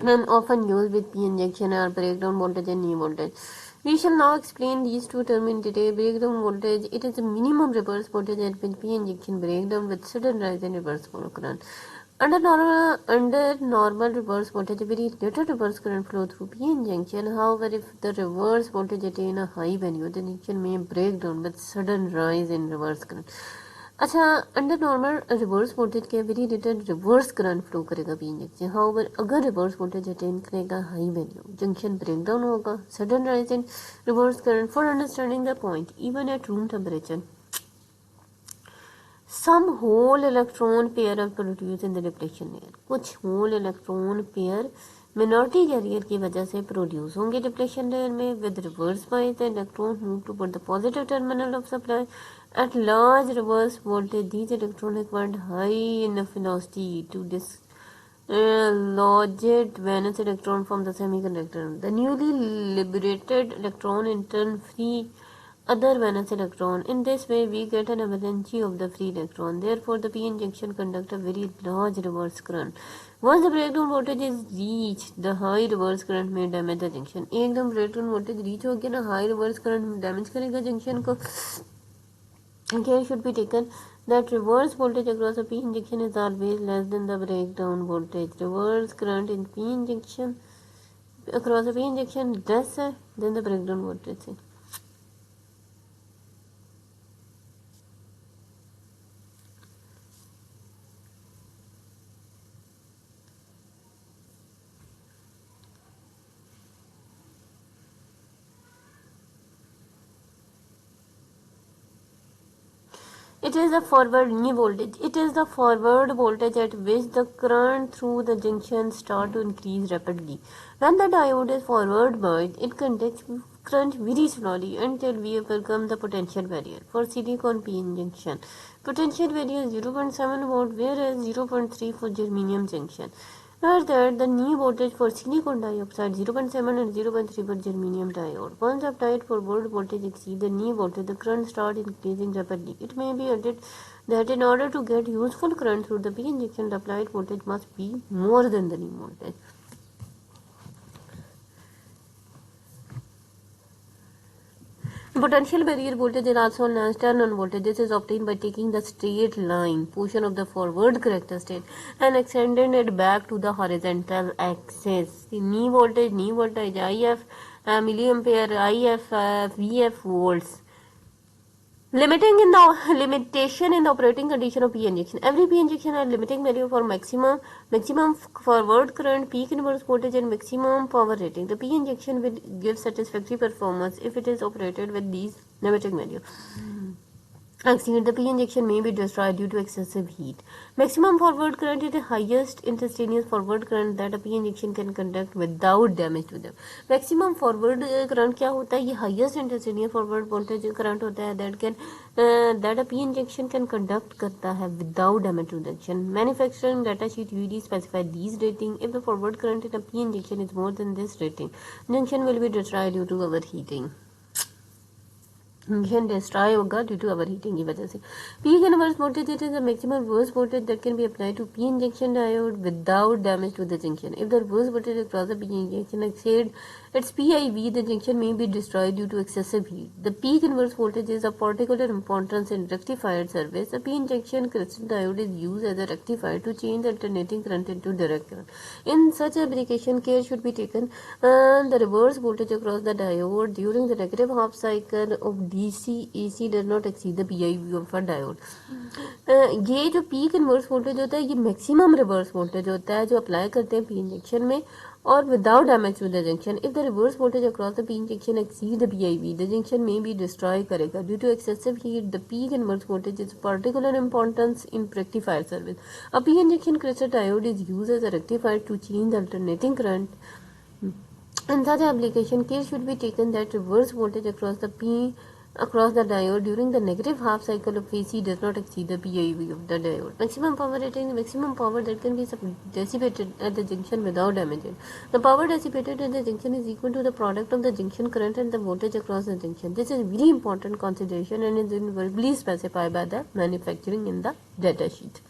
and often used with P injection or breakdown voltage and knee voltage. We shall now explain these two terms in detail. Breakdown voltage, it is a minimum reverse voltage at which P injection breakdown with sudden rise in reverse current. Under normal reverse voltage, very little reverse current flow through P injection. However, if the reverse voltage attain a high value, the injection may break down with sudden rise in reverse current. अच्छा, under normal reverse voltage के very little reverse current flow करेगा P injection. However अगर reverse voltage attain करेगा high value, junction break down होगा, sudden rise in reverse current. For understanding the point, even at room temperature some hole electron pair are produce in the depletion layer. कुछ hole electron pair minority carrier की वजह से produce होंगे depletion layer में. With reverse bias the electron move toward the positive terminal of supply at large reverse voltage. These electrons required high enough velocity to dislodge valence electron from the semiconductor. The newly liberated electron in turn free other valence electron. In this way, we get an avalanche of the free electron. Therefore, the p injection conduct a very large reverse current. Once the breakdown voltage is reached, the high reverse current may damage the junction. एकदम breakdown voltage reach हो गया ना, high reverse current damage करेगा junction को. Care should be taken that reverse voltage across a P injection is always less than the breakdown voltage. Reverse current in P injection across a P injection less than the breakdown voltage. It is the forward knee voltage. It is the forward voltage at which the current through the junction start to increase rapidly. When the diode is forward biased, it conducts current very slowly until we overcome the potential barrier. For silicon P junction, potential barrier is 0.7 volt, whereas 0.3 for germanium junction. Note that the knee voltage for silicon dioxide 0.7 and 0.3 for germanium diode. Once the applied forward voltage exceeds the knee voltage, the current starts increasing rapidly. It may be added that in order to get useful current through the P injection, the applied voltage must be more than the knee voltage. Potential barrier voltage is also known as turn-on voltage. This is obtained by taking the straight line portion of the forward characteristic and extending it back to the horizontal axis. The knee voltage IF, milliampere, IF, VF volts. Limitation in the operating condition of P injection. Every P injection has limiting value for maximum forward current, peak inverse voltage, and maximum power rating. The P injection will give satisfactory performance if it is operated with these limiting values. Exceed the P injection may be destroyed due to excessive heat. Maximum forward current is the highest instantaneous forward current that a P injection can conduct without damage to them. Maximum forward current क्या होता है? ये highest instantaneous forward voltage current होता है that a P injection can conduct करता है without damage to the junction. Manufacturing data sheet usually specify these rating. If the forward current in a P injection is more than this rating, junction will be destroyed due to overheating. Junction destroy होगा due to overheating की वजह से. Peak inverse voltage, it is the maximum reverse voltage that can be applied to P injection diode without damage to the junction. If the reverse voltage across the P injection exceeds its PIV, the junction may be destroyed due to excessive heat. The peak inverse voltage is of particular importance in rectifier service. A P injection crystal diode is used as a rectifier to change alternating current into direct current. In such application, care should be taken the reverse voltage across the diode during the negative half cycle of DC AC does not exceed the PIV of a diode. ये जो peak inverse voltage होता है ये maximum reverse voltage होता है जो apply करते हैं पी इंजेक्शन में और without damage to the junction. If the reverse voltage across the P N junction exceed the PIV, the junction may be destroy करेगा due to excessive heat. The peak inverse voltage is particular importance in rectifier service. A P N junction crystal diode is used as a rectifier to change the alternating current. In such application, care should be taken that reverse voltage across the diode during the negative half cycle of AC does not exceed the PIV of the diode. Maximum power rating, the maximum power that can be dissipated at the junction without damaging. The power dissipated at the junction is equal to the product of the junction current and the voltage across the junction. This is a very important consideration and is invariably specified by the manufacturing in the data sheet.